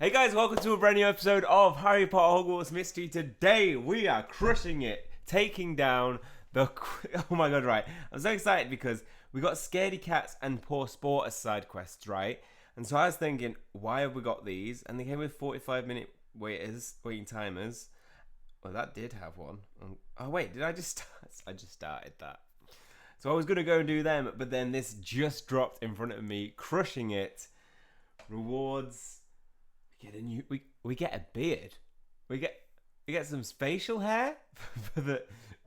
Hey guys, welcome to a brand new episode of Harry Potter Hogwarts Mystery. Today we are crushing it, taking down the... Oh my god, right. I'm so excited because we got Scaredy Cats and Poor Sport as side quests, right? And so I was thinking, why have we got these? And they came with 45-minute waiting timers. Well, that did have one. Oh wait, did I just start? I just started that. So I was going to go and do them, but then this just dropped in front of me, crushing it. Rewards... We get a beard. We get some facial hair for the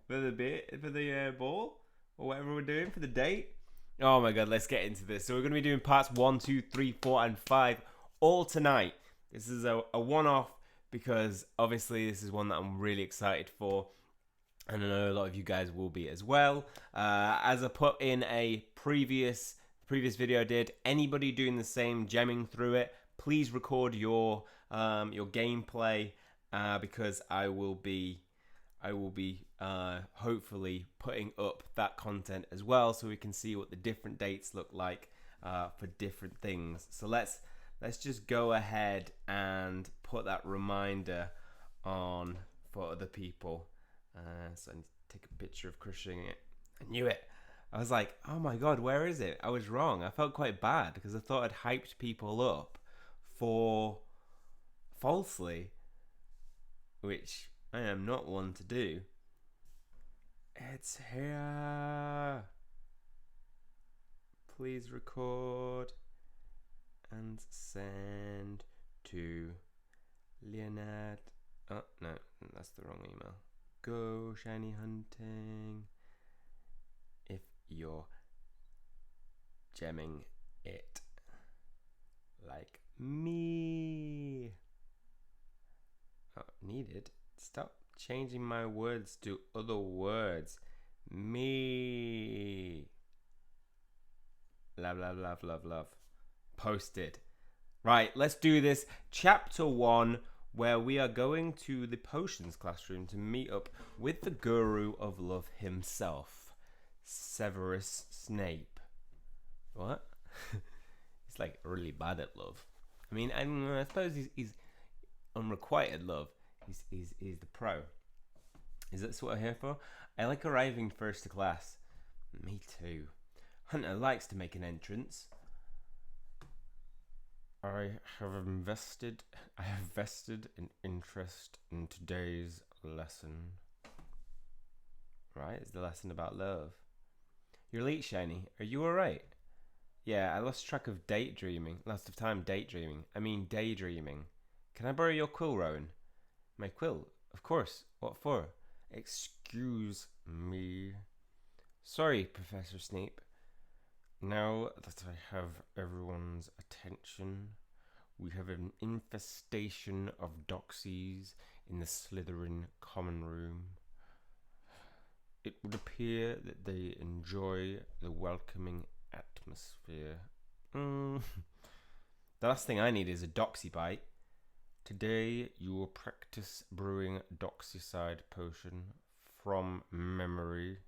beard for the ball or whatever we're doing for the date. Oh my god, let's get into this. So we're gonna be doing parts 1, 2, 3, 4, and 5 all tonight. This is a one-off because obviously this is one that I'm really excited for, and I know a lot of you guys will be as well. As I put in a previous video I did, anybody doing the same, gemming through it, please record your gameplay because I will be hopefully putting up that content as well, so we can see what the different dates look like for different things. So let's just go ahead and put that reminder on for other people. So I need to take a picture of crushing it. I knew it. I was like, oh my god, where is it? I was wrong. I felt quite bad because I thought I'd hyped people up for falsely, which I am not one to do. It's here. Please record and send to Leonard. Oh no, that's the wrong email. Goshinyhunting. If you're gemming it like me. Oh, needed. Stop changing my words to other words. Me. Love, love, love, love, love. Posted. Right, let's do this. Chapter 1, where we are going to the potions classroom to meet up with the guru of love himself, Severus Snape. What? He's like really bad at love. I mean, I suppose he's unrequited love. He's the pro. Is that what I'm here for? I like arriving first to class. Me too. Hunter likes to make an entrance. I have vested an interest in today's lesson. Right, it's the lesson about love. You're late, Shiny. Are you alright? Yeah, I lost track of daydreaming. Lots of time daydreaming. I mean daydreaming. Can I borrow your quill, Rowan? My quill? Of course. What for? Excuse me. Sorry, Professor Snape. Now that I have everyone's attention, we have an infestation of doxies in the Slytherin common room. It would appear that they enjoy the welcoming atmosphere. The last thing I need is a doxy bite. Today you will practice brewing doxycide potion from memory.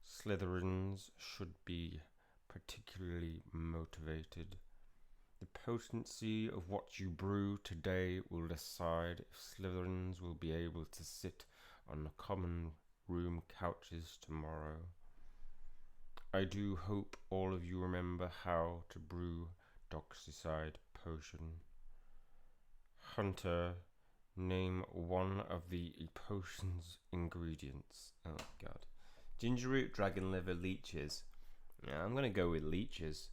Slytherins should be particularly motivated. The potency of what you brew today will decide if Slytherins will be able to sit on the common room couches tomorrow. I do hope all of you remember how to brew doxycide potion. Hunter, name one of the potion's ingredients. Oh god. Ginger root, dragon liver, leeches. Yeah, I'm gonna go with leeches.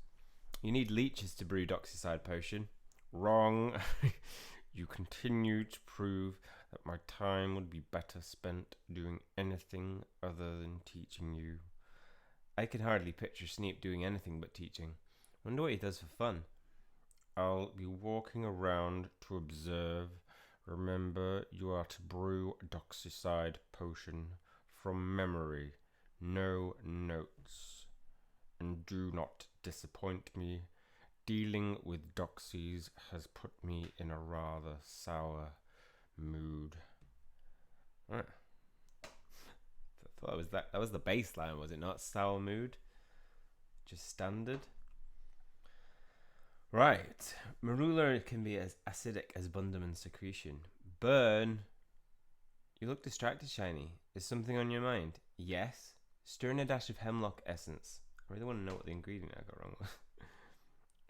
You need leeches to brew doxycide potion. Wrong. You continue to prove that my time would be better spent doing anything other than teaching you. I can hardly picture Snape doing anything but teaching. Wonder what he does for fun. I'll be walking around to observe. Remember, you are to brew a doxycide potion from memory. No notes. And do not disappoint me. Dealing with doxies has put me in a rather sour mood. Right. I thought that was the baseline, was it not? Sour mood? Just standard? Right. Marula can be as acidic as Bunderman secretion. Burn. You look distracted, Shiny. Is something on your mind? Yes. Stir in a dash of hemlock essence. I really want to know what the ingredient I got wrong with.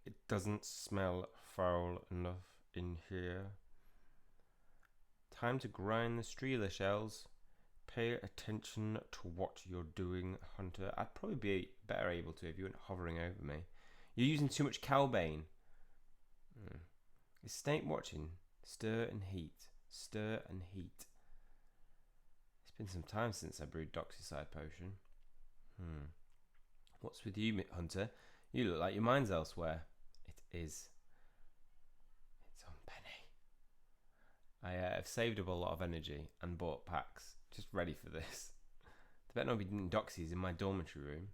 It doesn't smell foul enough in here. Time to grind the streeler shells. Pay attention to what you're doing, Hunter. I'd probably be better able to if you weren't hovering over me. You're using too much cowbane. Is Snape watching? Stir and heat. Stir and heat. It's been some time since I brewed Doxyside potion. What's with you, Hunter? You look like your mind's elsewhere. It is. It's on Penny. I have saved up a lot of energy and bought packs. Just ready for this. There better not be doxies in my dormitory room.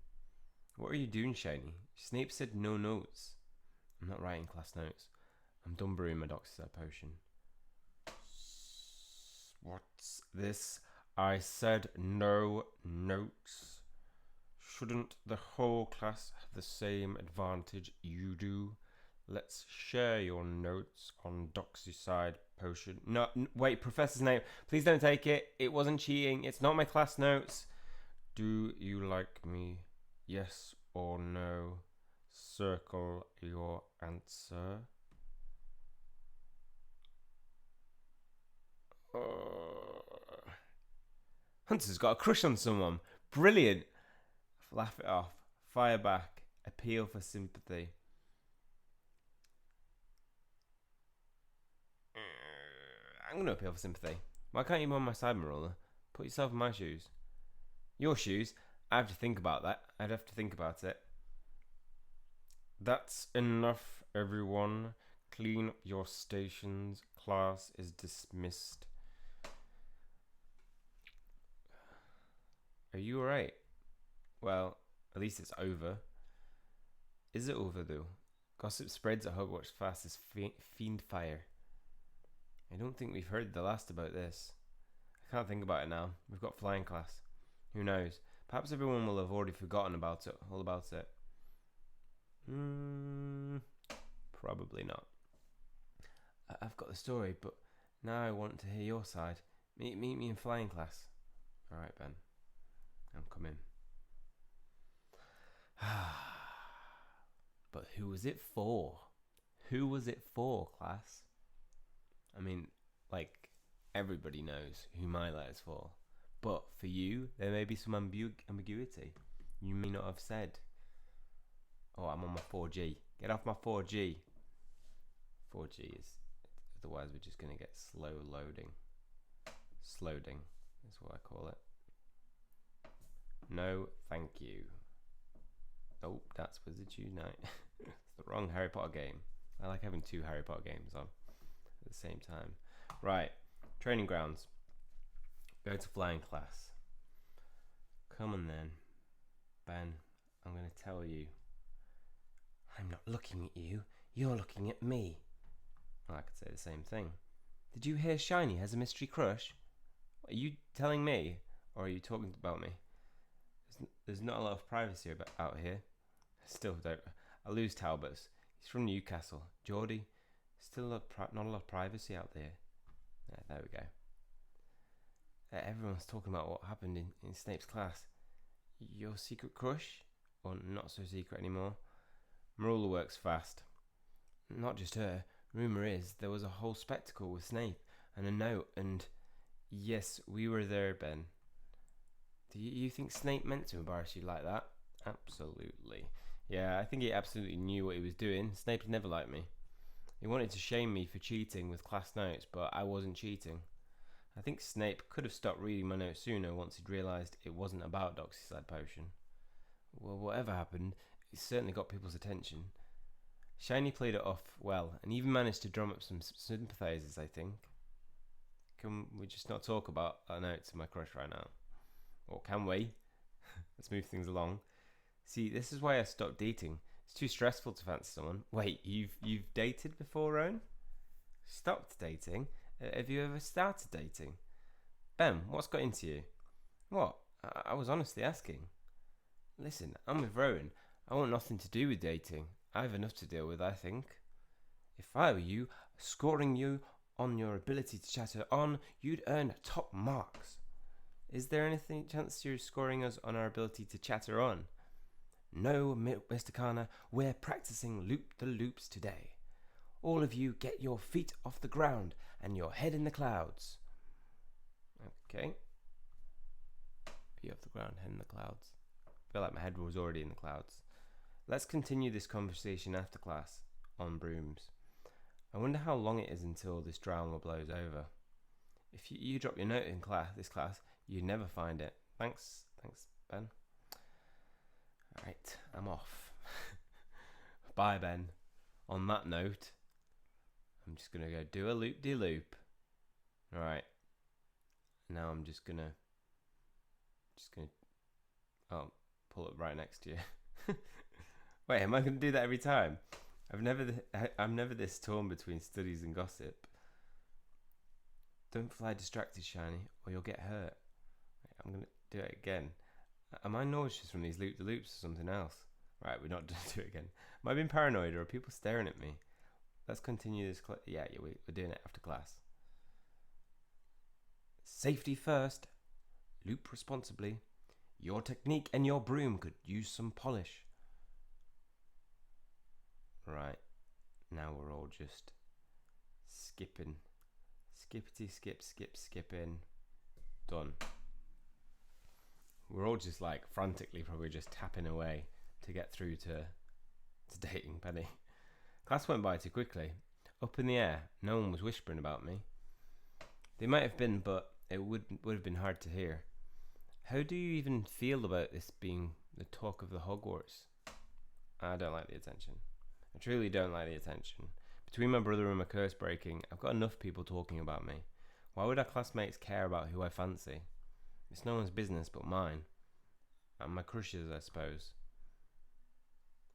What are you doing, Shiny? Snape said no notes. I'm not writing class notes. I'm done brewing my Doxyside potion. What's this? I said no notes. Shouldn't the whole class have the same advantage you do? Let's share your notes on Doxyside potion. No, wait, Professor's name. Please don't take it. It wasn't cheating. It's not my class notes. Do you like me? Yes or no? Circle your answer. Hunter's got a crush on someone. Brilliant. Laugh it off. Fire back. Appeal for sympathy. I'm going to appeal for sympathy. Why can't you be on my side, Marilla? Put yourself in my shoes. Your shoes? I have to think about that. I'd have to think about it. That's enough, everyone. Clean up your stations. Class is dismissed. Are you alright? Well, at least it's over. Is it over, though? Gossip spreads at Hogwarts fast as fiend fire. I don't think we've heard the last about this. I can't think about it now. We've got flying class. Who knows? Perhaps everyone will have already forgotten about it. All about it. Probably not. I've got the story, but now I want to hear your side. Meet me in flying class. Alright, Ben. I'm coming. But who was it for? Who was it for, class? I mean, like, everybody knows who my letter's for. But for you, there may be some ambiguity. You may not have said, oh, I'm on my 4G. Get off my 4G. 4G is, otherwise we're just going to get slow loading. Slowding is what I call it. No, thank you. Oh, that's Wizards Unite. It's the wrong Harry Potter game. I like having two Harry Potter games on at the same time. Right, training grounds. Go to flying class. Come on then, Ben. I'm going to tell you. I'm not looking at you. You're looking at me. Well, I could say the same thing. Did you hear Shiny has a mystery crush? Are you telling me, or are you talking about me? There's not a lot of privacy out here. Still don't. I lose Talbots. He's from Newcastle. Geordie. Still not a lot of privacy out there. Yeah, there we go. Everyone's talking about what happened in Snape's class. Your secret crush? Or not so secret anymore? Marilla works fast. Not just her. Rumour is there was a whole spectacle with Snape and a note and... Yes, we were there, Ben. Do you think Snape meant to embarrass you like that? Absolutely. Yeah, I think he absolutely knew what he was doing. Snape never liked me. He wanted to shame me for cheating with class notes, but I wasn't cheating. I think Snape could have stopped reading my notes sooner once he'd realised it wasn't about Doxyside potion. Well, whatever happened, it certainly got people's attention. Shiny played it off well, and even managed to drum up some sympathisers, I think. Can we just not talk about our notes and my crush right now? Or can we? Let's move things along. See, this is why I stopped dating. It's too stressful to fancy someone. Wait, you've dated before, Rowan? Stopped dating? Have you ever started dating? Ben, what's got into you? What? I was honestly asking. Listen, I'm with Rowan. I want nothing to do with dating. I have enough to deal with, I think. If I were you, scoring you on your ability to chatter on, you'd earn top marks. Is there anything chance you're scoring us on our ability to chatter on? No, Mr. Kana, we're practicing loop-the-loops today. All of you get your feet off the ground and your head in the clouds. Okay. Feet off the ground, head in the clouds. I feel like my head was already in the clouds. Let's continue this conversation after class on brooms. I wonder how long it is until this drama blows over. If you drop your note in this class, you'd never find it. Thanks, Ben. Alright, I'm off. Bye, Ben. On that note, I'm just going to go do a loop-de-loop. Alright. Now I'm just gonna pull up right next to you. Wait, am I gonna do that every time? I'm never this torn between studies and gossip. Don't fly distracted, Shiny, or you'll get hurt. Wait, I'm gonna do it again. Am I nauseous from these loop-de-loops or something else? Right, we're not gonna do it again. Am I being paranoid or are people staring at me? Let's continue this. Yeah, we're doing it after class. Safety first. Loop responsibly. Your technique and your broom could use some polish. Right. Now we're all just skipping. Skippity skipping. Done. We're all just like frantically probably just tapping away to get through to dating Penny. Class went by too quickly. Up in the air. No one was whispering about me. They might have been, but it would have been hard to hear. How do you even feel about this being the talk of the Hogwarts? I don't like the attention. I truly don't like the attention. Between my brother and my curse breaking, I've got enough people talking about me. Why would our classmates care about who I fancy? It's no one's business but mine. And my crushes, I suppose.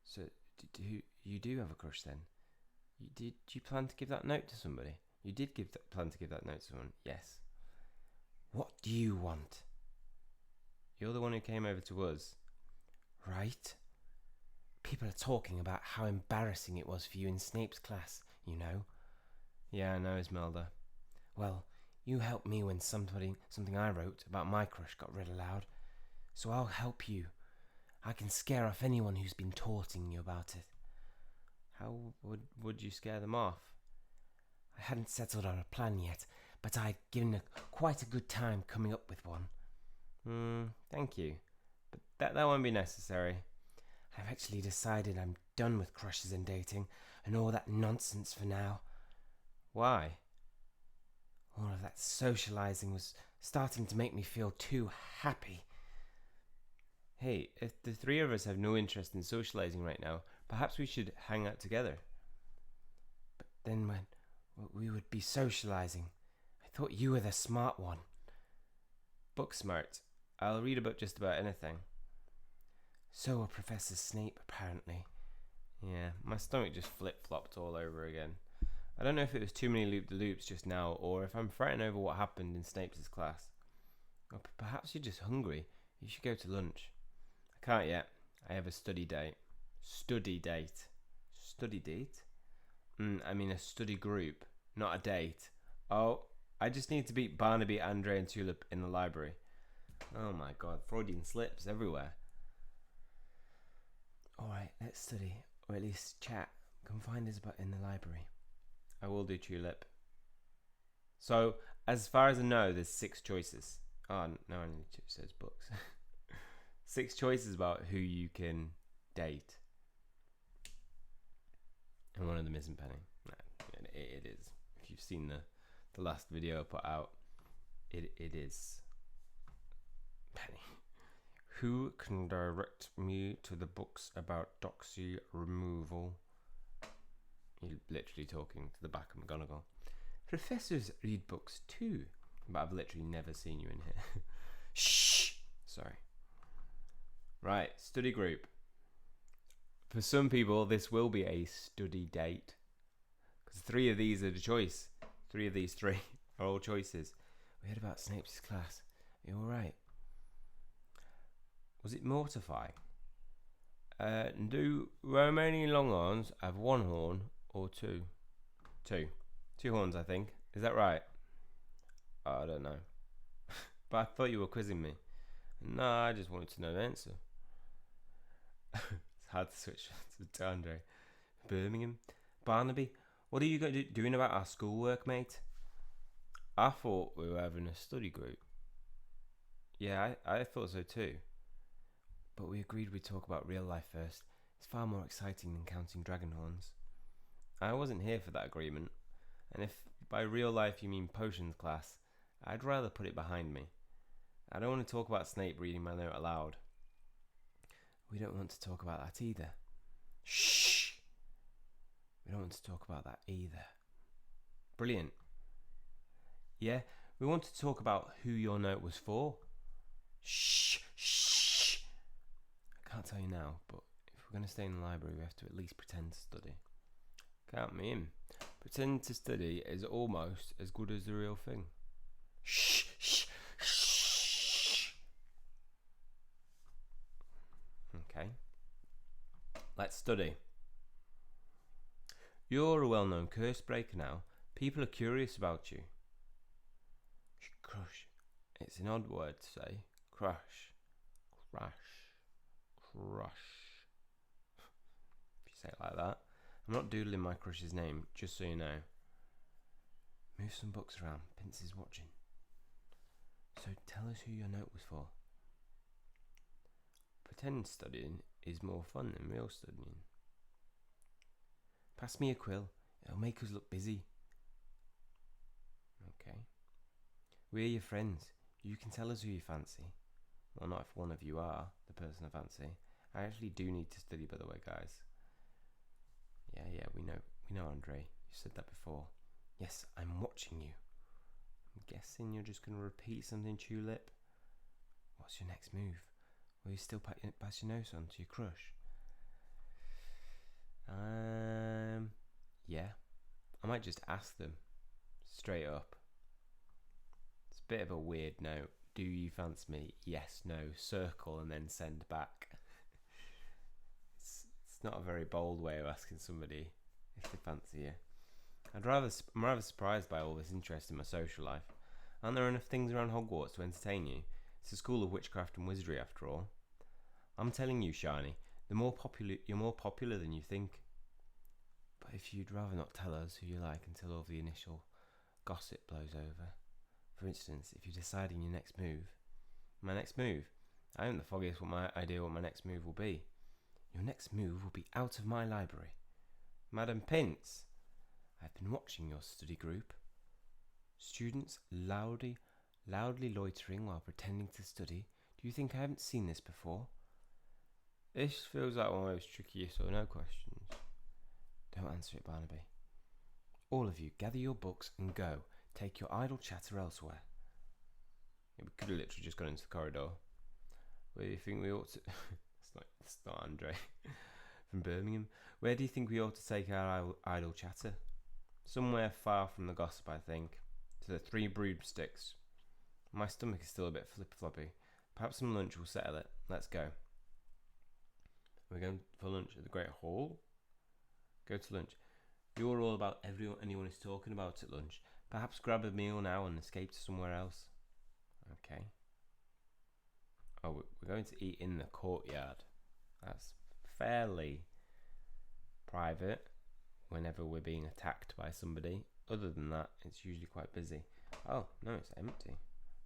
So, you do have a crush then? Did you plan to give that note to somebody? You did plan to give that note to someone? Yes. What do you want? You're the one who came over to us. Right. People are talking about how embarrassing it was for you in Snape's class, you know. Yeah, I know, Esmeralda. Well, you helped me when something I wrote about my crush got read aloud. So I'll help you. I can scare off anyone who's been taunting you about it. How would you scare them off? I hadn't settled on a plan yet, but I'd given quite a good time coming up with one. Thank you. But that won't be necessary. I've actually decided I'm done with crushes and dating and all that nonsense for now. Why? All of that socializing was starting to make me feel too happy. Hey, if the three of us have no interest in socializing right now, perhaps we should hang out together. But then when we would be socializing, I thought you were the smart one. Book smart. I'll read about just about anything. So will Professor Snape, apparently. Yeah, my stomach just flip-flopped all over again. I don't know if it was too many loop-de-loops just now, or if I'm fretting over what happened in Snape's class. Or perhaps you're just hungry. You should go to lunch. I can't yet. I have a study date. Study date? Study date? I mean a study group, not a date. Oh, I just need to beat Barnaby, Andre and Tulip in the library. Oh my god, Freudian slips everywhere. Alright, let's study, or at least chat. Come find us in the library. I will do, Tulip. So, as far as I know, there's 6 choices. Oh, no, I need to says books. 6 choices about who you can date. And one of them isn't Penny. No, it is. If you've seen the last video I put out, it is Penny. Who can direct me to the books about doxy removal? You're literally talking to the back of McGonagall. Professors read books too, but I've literally never seen you in here. Shh! Sorry. Right, study group. For some people, this will be a study date. Because 3 of these are the choice. 3 of these 3 are all choices. We heard about Snape's class. Are you alright? Was it mortifying? Do Romani Longhorns have 1 horn or 2? Two. Two horns, I think. Is that right? Oh, I don't know. But I thought you were quizzing me. No, I just wanted to know the answer. It's hard to switch to Andre. Birmingham. Barnaby, what are you doing about our schoolwork, mate? I thought we were having a study group. Yeah, I thought so too. But we agreed we'd talk about real life first. It's far more exciting than counting dragon horns. I wasn't here for that agreement. And if by real life you mean potions class, I'd rather put it behind me. I don't want to talk about Snape reading my note aloud. We don't want to talk about that either. Shh! We don't want to talk about that either. Brilliant. Yeah, we want to talk about who your note was for. Shh! Shh! I can't tell you now, but if we're going to stay in the library, we have to at least pretend to study. Count me in. Pretend to study is almost as good as the real thing. Shh! Shh! Shh! Okay. Let's study. You're a well-known curse breaker now. People are curious about you. Crush. It's an odd word to say. Crush. Crash. Crush. If you say it like that. I'm not doodling my crush's name, just so you know. Move some books around. Pince is watching. So tell us who your note was for. Pretend studying is more fun than real studying. Pass me a quill. It'll make us look busy. Okay. We're your friends. You can tell us who you fancy. Well, not if one of you are the person I fancy. I actually do need to study, by the way, guys. Yeah, we know, Andre. You said that before. Yes, I'm watching you. I'm guessing you're just going to repeat something, Tulip. What's your next move? Will you still pass your nose on to your crush? Yeah. I might just ask them. Straight up. It's a bit of a weird note. Do you fancy me? Yes, no, circle and then send back. It's not a very bold way of asking somebody if they fancy you. I'm rather surprised by all this interest in my social life. Aren't there enough things around Hogwarts to entertain you? It's a school of witchcraft and wizardry after all. I'm telling you, Shiny, you're more popular than you think. But if you'd rather not tell us who you like until all the initial gossip blows over. For instance, if you're deciding your next move. My next move? I haven't the foggiest idea what my next move will be. Your next move will be out of my library. Madam Pince, I've been watching your study group. Students loudly loitering while pretending to study. Do you think I haven't seen this before? This feels like one of those tricky yes or no questions. Don't answer it, Barnaby. All of you, gather your books and go. Take your idle chatter elsewhere. Yeah, we could have literally just gone into the corridor. Where do you think we ought to... it's not Andre. From Birmingham. Where do you think we ought to take our idle chatter? Somewhere far from the gossip, I think. To the Three Broomsticks. My stomach is still a bit flip-floppy. Perhaps some lunch will settle it. Let's go. We're going for lunch at the Great Hall. Go to lunch. You're all about anyone is talking about at lunch. Perhaps grab a meal now and escape to somewhere else. Okay. Oh, we're going to eat in the courtyard. That's fairly private whenever we're being attacked by somebody. Other than that, it's usually quite busy. Oh, no, it's empty.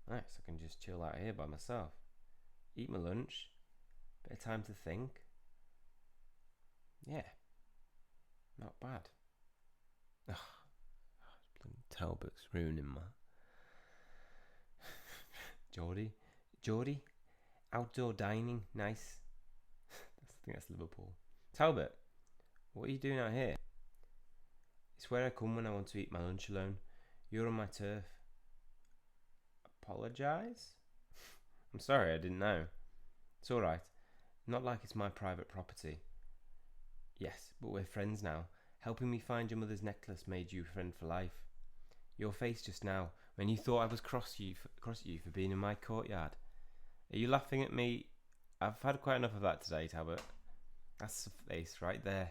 Nice, I can just chill out here by myself. Eat my lunch. Bit of time to think. Yeah. Not bad. Ugh. Talbot's ruining my... Geordie? Outdoor dining, nice. I think that's Liverpool. Talbot, what are you doing out here? It's where I come when I want to eat my lunch alone. You're on my turf. Apologise? I'm sorry, I didn't know. It's alright. Not like it's my private property. Yes, but we're friends now. Helping me find your mother's necklace made you a friend for life. Your face just now, when you thought I was cross at you for being in my courtyard. Are you laughing at me? I've had quite enough of that today, Talbot. That's the face right there.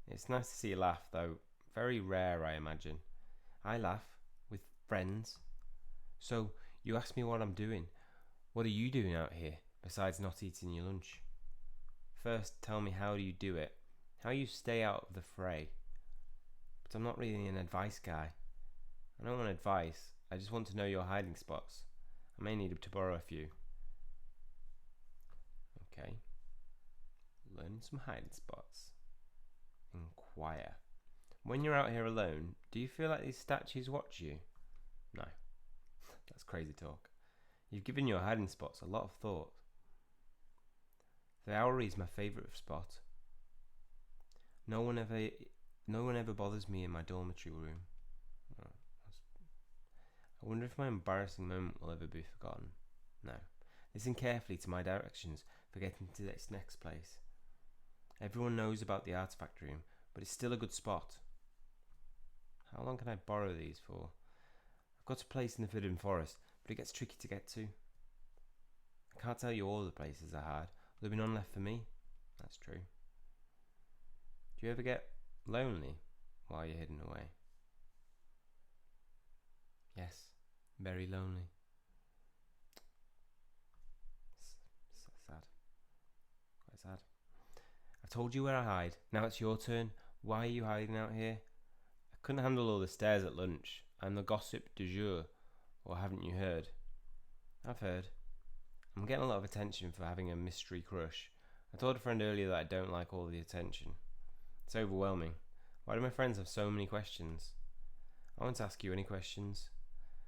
It's nice to see you laugh, though Very rare, I imagine. I laugh with friends. So, you ask me what I'm doing. What are you doing out here, besides not eating your lunch? First, tell me how do you do it? How you stay out of the fray? But I'm not really an advice guy. I don't want advice. I just want to know your hiding spots. I may need to borrow a few. Okay. Learn some hiding spots. Inquire. When you're out here alone, do you feel like these statues watch you? No. That's crazy talk. You've given your hiding spots a lot of thought. The owlery is my favourite spot. No one ever bothers me in my dormitory room. Oh, I wonder if my embarrassing moment will ever be forgotten. No. Listen carefully to my directions for getting to this next place. Everyone knows about the artifact room, but it's still a good spot. How long can I borrow these for? I've got a place in the Forbidden Forest, but it gets tricky to get to. I can't tell you all the places I had. There'll be none left for me. That's true. Do you ever get lonely while you're hidden away? Yes, very lonely. Sad. Quite sad. I've told you where I hide. Now it's your turn. Why are you hiding out here? I couldn't handle all the stares at lunch. I'm the gossip du jour. Or haven't you heard? I've heard. I'm getting a lot of attention for having a mystery crush. I told a friend earlier that I don't like all the attention. It's overwhelming. Why do my friends have so many questions? I won't ask you any questions.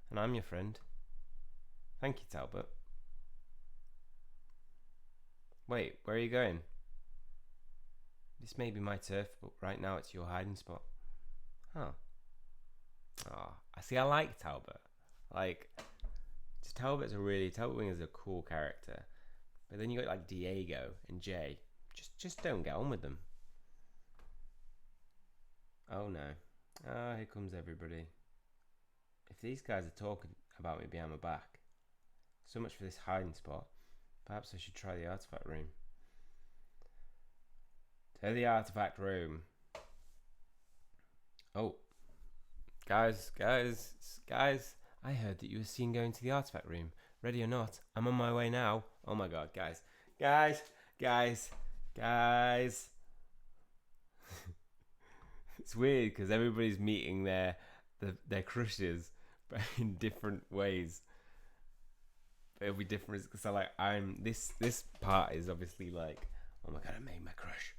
And I'm your friend. Thank you, Talbot. Wait, where are you going? This may be my turf, but right now it's your hiding spot. Huh. Ah, I see. I like Talbot. Talbot Wing is a cool character, but then you got like Diego and Jay. Just don't get on with them. Oh no. Ah, here comes everybody. If these guys are talking about me behind my back, so much for this hiding spot. Perhaps I should try the artifact room. To the artifact room. Oh. Guys. I heard that you were seen going to the artifact room. Ready or not, I'm on my way now. Oh my god, guys. It's weird because everybody's meeting their crushes, but in different ways. It'll be different because this part is obviously like, oh my god, I made my crush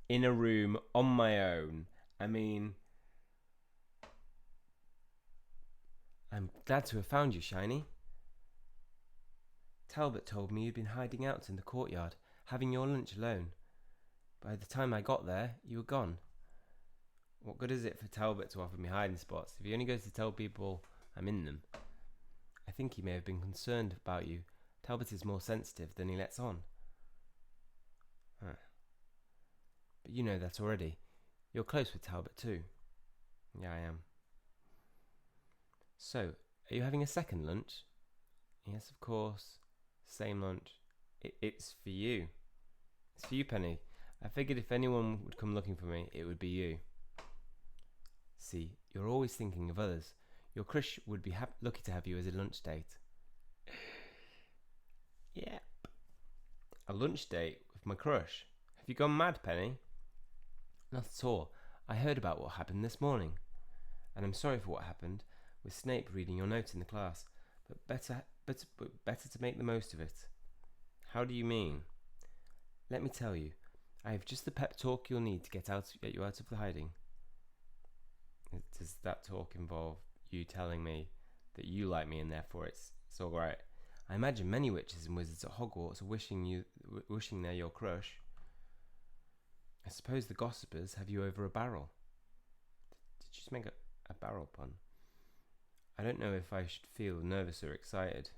in a room on my own. I mean, I'm glad to have found you, Shiny. Talbot told me you'd been hiding out in the courtyard, having your lunch alone. By the time I got there, you were gone. What good is it for Talbot to offer me hiding spots if he only goes to tell people I'm in them? I think he may have been concerned about you. Talbot is more sensitive than he lets on. Huh. But you know that already. You're close with Talbot too. Yeah, I am. So, are you having a second lunch? Yes, of course. Same lunch. It's for you. It's for you, Penny. I figured if anyone would come looking for me, it would be you. See, you're always thinking of others. Your crush would be lucky to have you as a lunch date. Yeah. A lunch date with my crush? Have you gone mad, Penny? Not at all. I heard about what happened this morning. And I'm sorry for what happened with Snape reading your notes in the class. But better to make the most of it. How do you mean? Let me tell you. I have just the pep talk you'll need to get you out of the hiding. Does that talk involve you telling me that you like me and therefore it's all right? I imagine many witches and wizards at Hogwarts are wishing they're your crush. I suppose the gossipers have you over a barrel. Did you just make a barrel pun? I don't know if I should feel nervous or excited.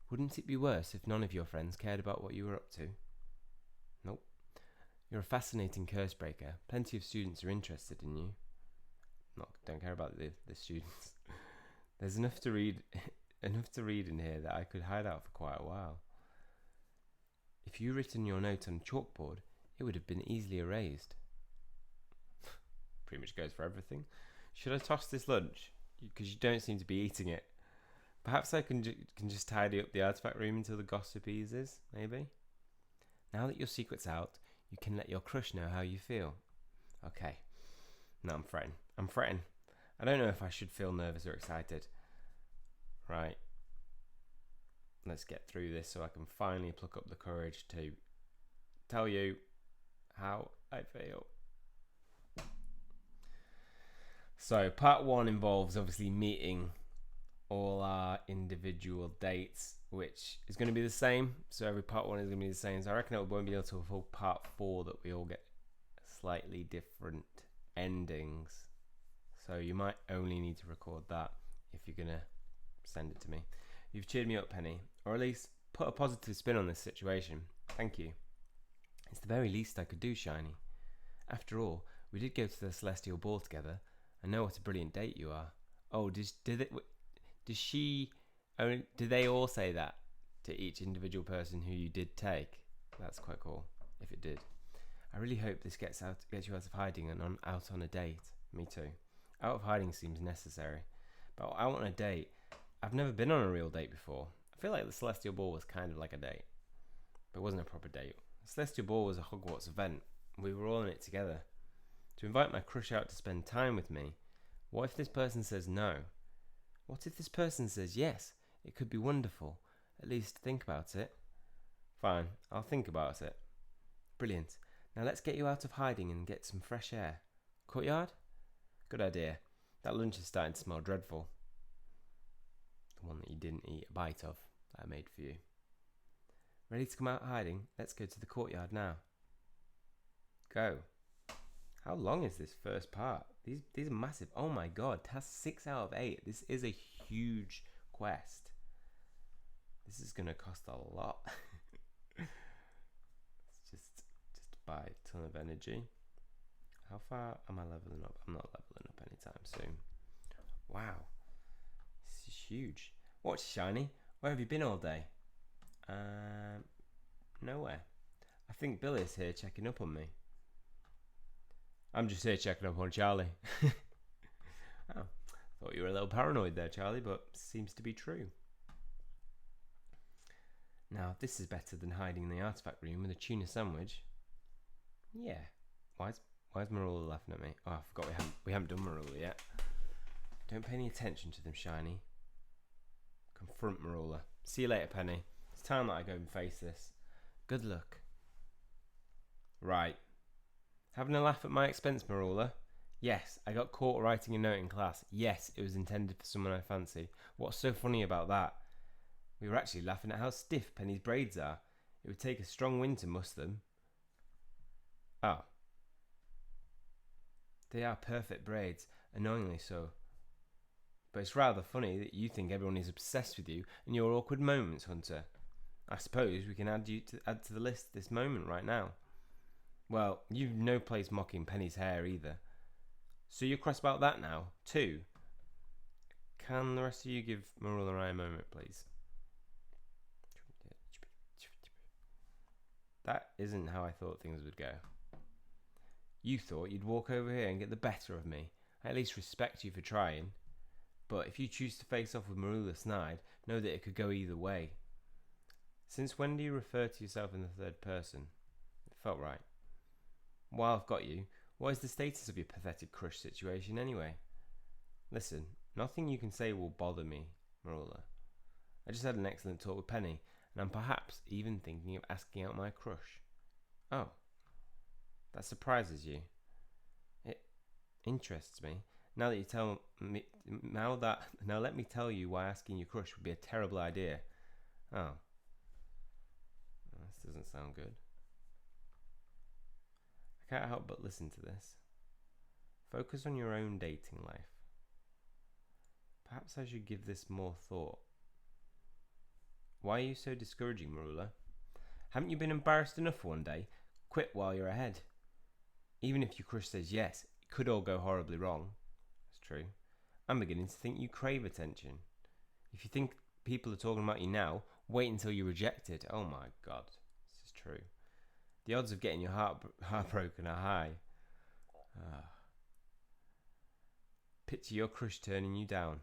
Wouldn't it be worse if none of your friends cared about what you were up to? Nope. You're a fascinating curse breaker. Plenty of students are interested in you. Don't care about the students. There's enough to read in here that I could hide out for quite a while. If you written your note on chalkboard, it would have been easily erased. pretty much goes for everything. Should I toss this lunch? Because you don't seem to be eating it. Perhaps I can just tidy up the artifact room until the gossip eases, maybe? Now that your secret's out, you can let your crush know how you feel. Okay. No, I'm fretting. I don't know if I should feel nervous or excited. Right. Let's get through this so I can finally pluck up the courage to tell you how I feel. So part 1 involves obviously meeting all our individual dates, which is going to be the same. So every part 1 is going to be the same. So I reckon it won't be until part 4 that we all get slightly different endings. So you might only need to record that if you're going to send it to me. You've cheered me up, Penny, or at least put a positive spin on this situation. Thank you. It's the very least I could do, Shiny. After all, we did go to the Celestial Ball together. I know what a brilliant date you are. Oh, did they all say that to each individual person who you did take? That's quite cool, if it did. I really hope this gets you out of hiding and out on a date. Me too. Out of hiding seems necessary. But out on a date, I've never been on a real date before. I feel like the Celestial Ball was kind of like a date. But it wasn't a proper date. The Celestial Ball was a Hogwarts event. We were all in it together. To invite my crush out to spend time with me, what if this person says no? What if this person says yes? It could be wonderful. At least think about it. Fine, I'll think about it. Brilliant. Now let's get you out of hiding and get some fresh air. Courtyard? Good idea. That lunch is starting to smell dreadful. The one that you didn't eat a bite of that I made for you. Ready to come out hiding? Let's go to the courtyard now. Go. How long is this first part? These are massive. Oh my god, that's 6 out of 8. This is a huge quest. This is going to cost a lot. Let's just buy a ton of energy. How far am I leveling up? I'm not leveling up anytime soon. Wow. This is huge. What's Shiny? Where have you been all day? Nowhere. I think Billy's here checking up on me. I'm just here checking up on Charlie. Oh, thought you were a little paranoid there, Charlie, but seems to be true. Now, this is better than hiding in the artifact room with a tuna sandwich. Yeah. Why is Marula laughing at me? Oh, I forgot we haven't done Marula yet. Don't pay any attention to them, Shiny. Confront Marula. See you later, Penny. It's time that I go and face this. Good luck. Right. Having a laugh at my expense, Marula? Yes, I got caught writing a note in class. Yes, it was intended for someone I fancy. What's so funny about that? We were actually laughing at how stiff Penny's braids are. It would take a strong wind to muss them. Oh. They are perfect braids, annoyingly so. But it's rather funny that you think everyone is obsessed with you and your awkward moments, Hunter. I suppose we can add to the list this moment right now. Well, you've no place mocking Penny's hair either. So you're cross about that now, too? Can the rest of you give Marula and I a moment, please? That isn't how I thought things would go. You thought you'd walk over here and get the better of me. I at least respect you for trying. But if you choose to face off with Marula Snide, know that it could go either way. Since when do you refer to yourself in the third person? It felt right. While I've got you, what is the status of your pathetic crush situation anyway? Listen, nothing you can say will bother me, Marula. I just had an excellent talk with Penny, and I'm perhaps even thinking of asking out my crush. Oh, that surprises you. It interests me. Now let me tell you why asking your crush would be a terrible idea. Oh, this doesn't sound good. I can't help but listen to this. Focus on your own dating life. Perhaps I should give this more thought. Why are you so discouraging, Marula? Haven't you been embarrassed enough for one day? Quit while you're ahead. Even if your crush says yes, it could all go horribly wrong. That's true. I'm beginning to think you crave attention. If you think people are talking about you now, wait until you're rejected. Oh my god, this is true. The odds of getting your heart broken are high. Picture your crush turning you down.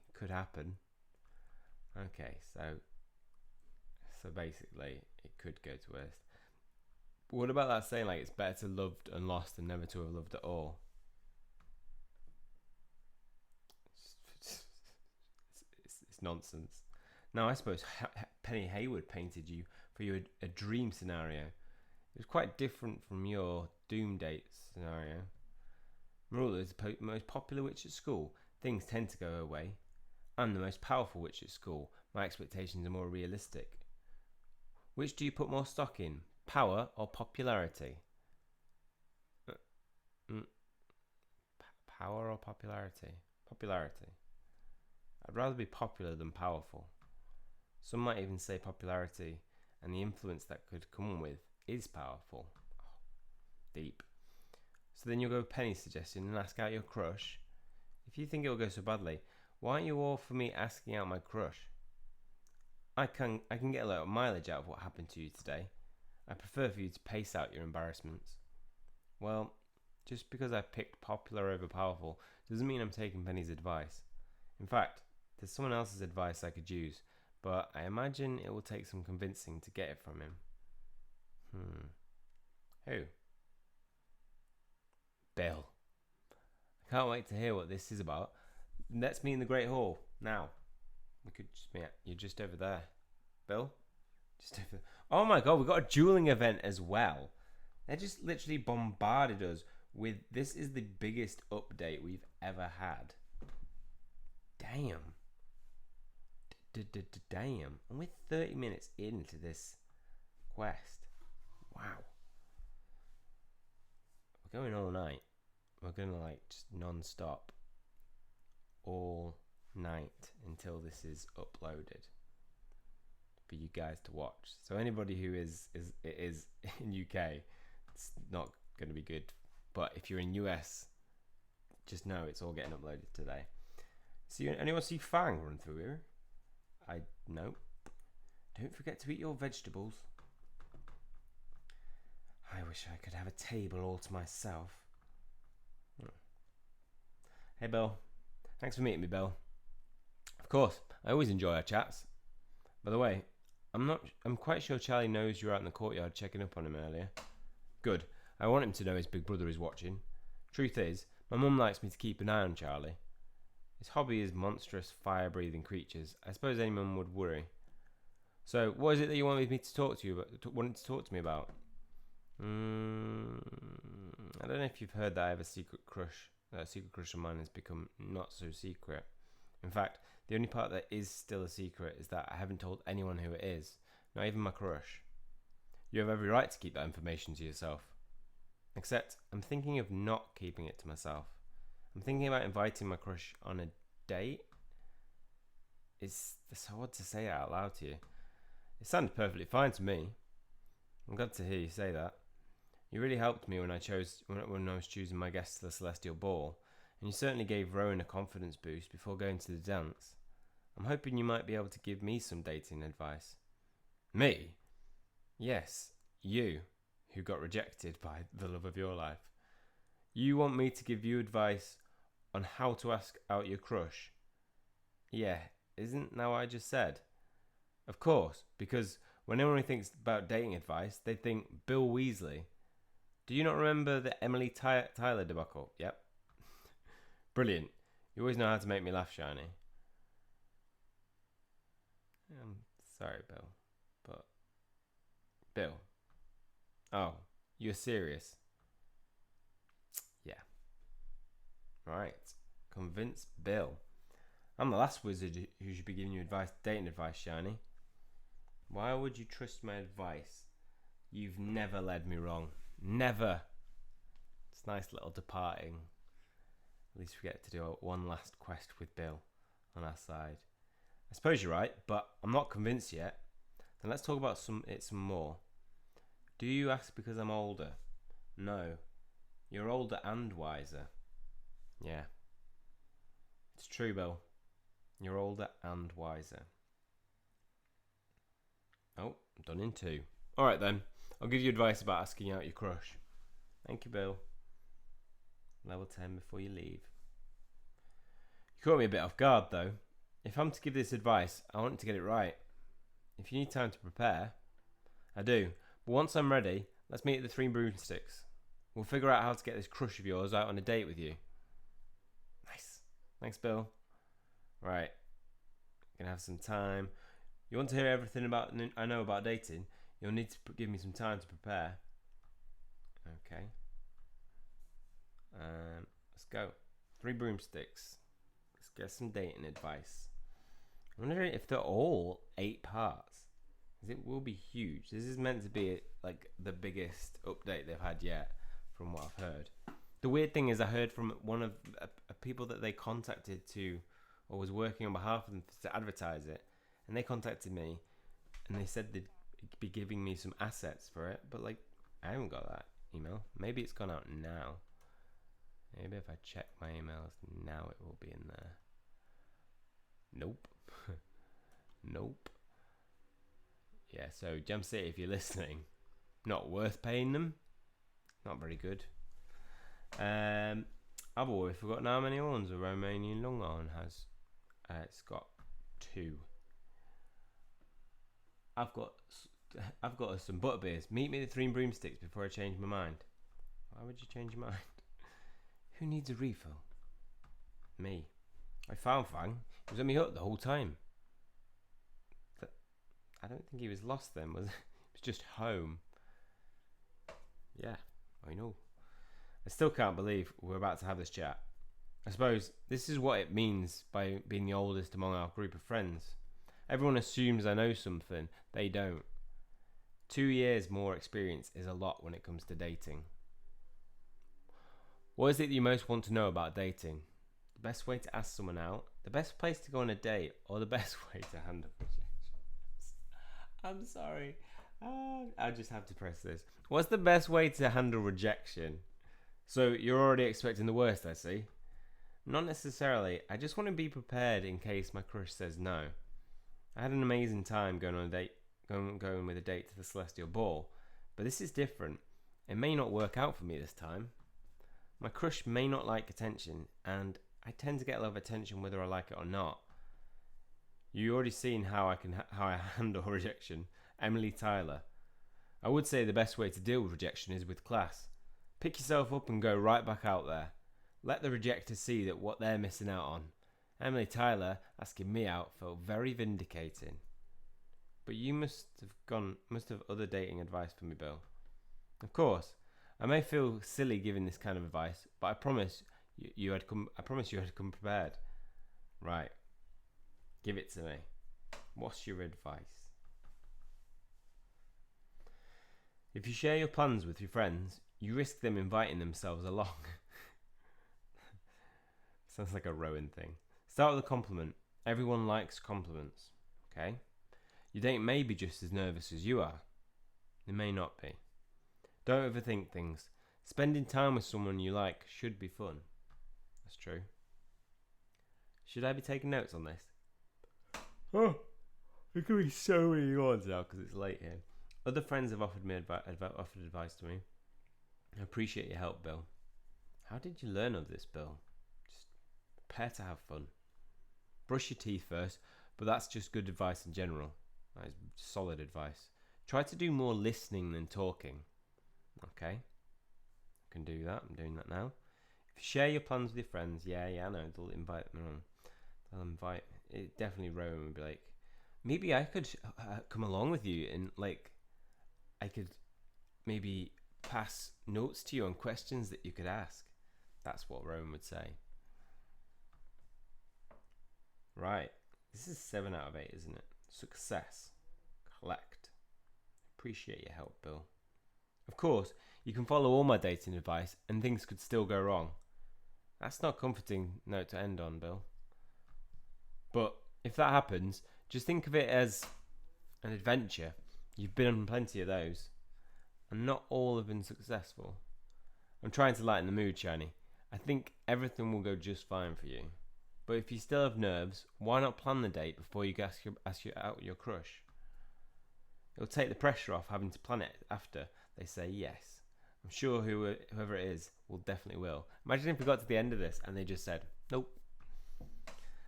It could happen. Okay, so basically, it could go to worst. But what about that saying, like, it's better to loved and lost than never to have loved at all? It's nonsense. Now, I suppose Penny Hayward painted you for you a dream scenario. It was quite different from your doom date scenario. Marula is the most popular witch at school. Things tend to go her way. I'm the most powerful witch at school. My expectations are more realistic. Which do you put more stock in? Power or popularity? Power or popularity? Popularity. I'd rather be popular than powerful. Some might even say popularity and the influence that could come with is powerful. Oh, deep. So then you'll go with Penny's suggestion and ask out your crush. If you think it will go so badly, why aren't you all for me asking out my crush? I can get a little mileage out of what happened to you today. I prefer for you to pace out your embarrassments. Well, just because I picked popular over powerful doesn't mean I'm taking Penny's advice. In fact, there's someone else's advice I could use, but I imagine it will take some convincing to get it from him. Who? Bill. I can't wait to hear what this is about. Let's meet in the Great Hall now. We could just meet. You're just over there, Bill. Just over there. Oh my God, we've got a dueling event as well. They just literally bombarded us with this is the biggest update we've ever had. Damn. Damn. And we're 30 minutes into this quest. Wow. We're going all night. We're going to like just non-stop all night until this is uploaded for you guys to watch. So anybody who is in UK, it's not going to be good. But if you're in US, just know it's all getting uploaded today. See, anyone see Fang run through here? No. Don't forget to eat your vegetables. I wish I could have a table all to myself. Hey, Bill. Thanks for meeting me, Bill. Of course, I always enjoy our chats. By the way, I'm quite sure Charlie knows you're out in the courtyard checking up on him earlier. Good. I want him to know his big brother is watching. Truth is, my mum likes me to keep an eye on Charlie. His hobby is monstrous fire-breathing creatures. I suppose any mum would worry. So, what is it that you wanted me to talk to you about? Wanted to talk to me about? I don't know if you've heard that I have a secret crush. That a secret crush of mine has become not so secret. In fact, the only part that is still a secret is that I haven't told anyone who it is, not even my crush. You have every right to keep that information to yourself. Except, I'm thinking of not keeping it to myself. I'm thinking about inviting my crush on a date. It's so odd to say it out loud to you. It sounded perfectly fine to me. I'm glad to hear you say that. You really helped me when I was choosing my guests to the Celestial Ball, and you certainly gave Rowan a confidence boost before going to the dance. I'm hoping you might be able to give me some dating advice. Me? Yes, you, who got rejected by the love of your life. You want me to give you advice on how to ask out your crush? Yeah, isn't that what I just said? Of course, because when anyone thinks about dating advice, they think Bill Weasley. Do you not remember the Emily Tyler debacle? Yep. Brilliant. You always know how to make me laugh, Shiny. I'm sorry, Bill. But... Bill. Oh, you're serious? Yeah. Right. Convince Bill. I'm the last wizard who should be giving you dating advice, Shiny. Why would you trust my advice? You've never led me wrong. Never. It's a nice little departing. At least we get to do one last quest with Bill on our side. I suppose you're right, but I'm not convinced yet. Then let's talk about some more. Do you ask because I'm older? No. You're older and wiser. Yeah. It's true, Bill. You're older and wiser. Oh, I'm done in two. Alright then. I'll give you advice about asking out your crush. Thank you, Bill. Level 10 before you leave. You caught me a bit off guard, though. If I'm to give this advice, I want to get it right. If you need time to prepare, I do. But once I'm ready, let's meet at the Three Broomsticks. We'll figure out how to get this crush of yours out on a date with you. Nice. Thanks, Bill. Right. Gonna have some time. You want to hear everything I know about dating? You'll need to give me some time to prepare. Okay. Let's go. Three Broomsticks. Let's get some dating advice. I wonder if they're all 8 parts. It will be huge. This is meant to be like the biggest update they've had yet, from what I've heard. The weird thing is, I heard from one of people that they contacted to, or was working on behalf of them to advertise it, and they contacted me, and they said they'd be giving me some assets for it, but like, I haven't got that email. Maybe it's gone out now. Maybe if I check my emails now, it will be in there. Nope. Nope. Yeah, so Gem City, if you're listening, not worth paying them. Not very good. I've already forgotten how many horns a Romanian Longhorn has. It's got 2. I've got some butterbeers. Meet me at the Three Broomsticks before I change my mind. Why would you change your mind? Who needs a refill? Me. I found Fang. He was on me hook the whole time. I don't think he was lost then, was it? He was just home. Yeah, I know. I still can't believe we're about to have this chat. I suppose this is what it means by being the oldest among our group of friends. Everyone assumes I know something. They don't. 2 years more experience is a lot when it comes to dating. What is it that you most want to know about dating? The best way to ask someone out, the best place to go on a date, or the best way to handle rejection? I'm sorry. I just have to press this. What's the best way to handle rejection? So you're already expecting the worst, I see. Not necessarily. I just want to be prepared in case my crush says no. I had an amazing time going on a date, going with a date to the Celestial Ball, but this is different. It may not work out for me this time. My crush may not like attention, and I tend to get a lot of attention whether I like it or not. You already seen how I handle rejection. Emily Tyler. I would say the best way to deal with rejection is with class. Pick yourself up and go right back out there. Let the rejector see that what they're missing out on. Emily Tyler asking me out felt very vindicating. But you must have other dating advice for me, Bill. Of course, I may feel silly giving this kind of advice, but I promise you had come prepared. Right. Give it to me. What's your advice? If you share your plans with your friends, you risk them inviting themselves along. Sounds like a Rowan thing. Start with a compliment. Everyone likes compliments. Okay? Your date may be just as nervous as you are. They may not be. Don't overthink things. Spending time with someone you like should be fun. That's true. Should I be taking notes on this? Oh, there could be so many ones now because it's late here. Other friends have offered advice to me. I appreciate your help, Bill. How did you learn of this, Bill? Just prepare to have fun. Brush your teeth first, but that's just good advice in general. That is solid advice. Try to do more listening than talking. Okay? I can do that. I'm doing that now. If you share your plans with your friends, yeah, I know, they'll invite them on. They'll invite... It definitely Rowan would be like, maybe I could come along with you and like I could maybe pass notes to you on questions that you could ask. That's what Rowan would say. Right. This is 7 out of 8, isn't it? Success. Collect. Appreciate your help, Bill. Of course, you can follow all my dating advice and things could still go wrong. That's not a comforting note to end on, Bill. But if that happens, just think of it as an adventure. You've been on plenty of those, and not all have been successful. I'm trying to lighten the mood, Shiny. I think everything will go just fine for you. But if you still have nerves, why not plan the date before you ask out your crush? It'll take the pressure off having to plan it after they say yes. I'm sure whoever it is will definitely will. Imagine if we got to the end of this and they just said, nope.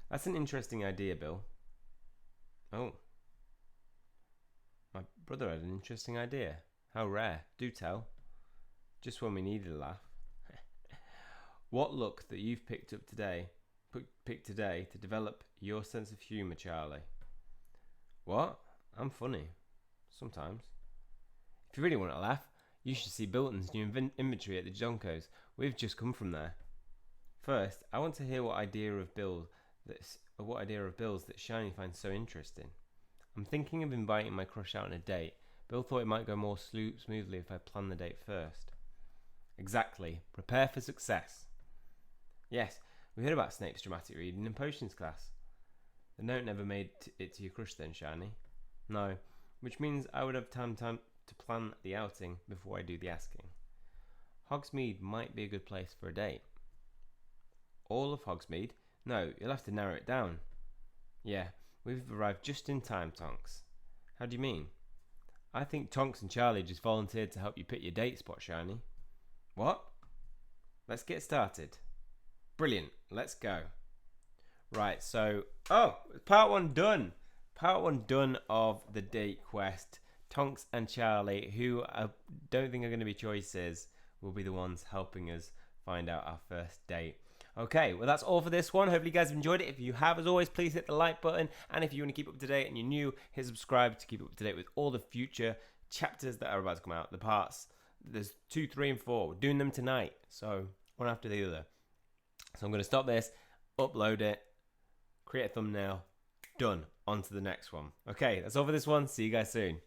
That's an interesting idea, Bill. Oh, my brother had an interesting idea. How rare. Do tell. Just when we needed a laugh. What luck that you've picked today to develop your sense of humour, Charlie. What? I'm funny. Sometimes. If you really want to laugh, you should see Bilton's new inventory at the Jonkos. We've just come from there. First, I want to hear what idea of Bill's that Shiny finds so interesting. I'm thinking of inviting my crush out on a date. Bill thought it might go more smoothly if I plan the date first. Exactly. Prepare for success. Yes, we heard about Snape's dramatic reading in potions class. The note never made it to your crush then, Shiny? No, which means I would have time to plan the outing before I do the asking. Hogsmeade might be a good place for a date. All of Hogsmeade? No, you'll have to narrow it down. Yeah, we've arrived just in time, Tonks. How do you mean? I think Tonks and Charlie just volunteered to help you pick your date spot, Shiny. What? Let's get started. Brilliant, let's go. Right, so, part one done. Part one done of the date quest. Tonks and Charlie, who I don't think are going to be choices, will be the ones helping us find out our first date. Okay, well that's all for this one. Hopefully you guys have enjoyed it. If you have, as always, please hit the like button. And if you want to keep up to date and you're new, hit subscribe to keep up to date with all the future chapters that are about to come out. The parts, there's 2, 3, and 4. We're doing them tonight. So, one after the other. So I'm going to stop this, upload it, create a thumbnail, done. On to the next one. Okay, that's all for this one. See you guys soon.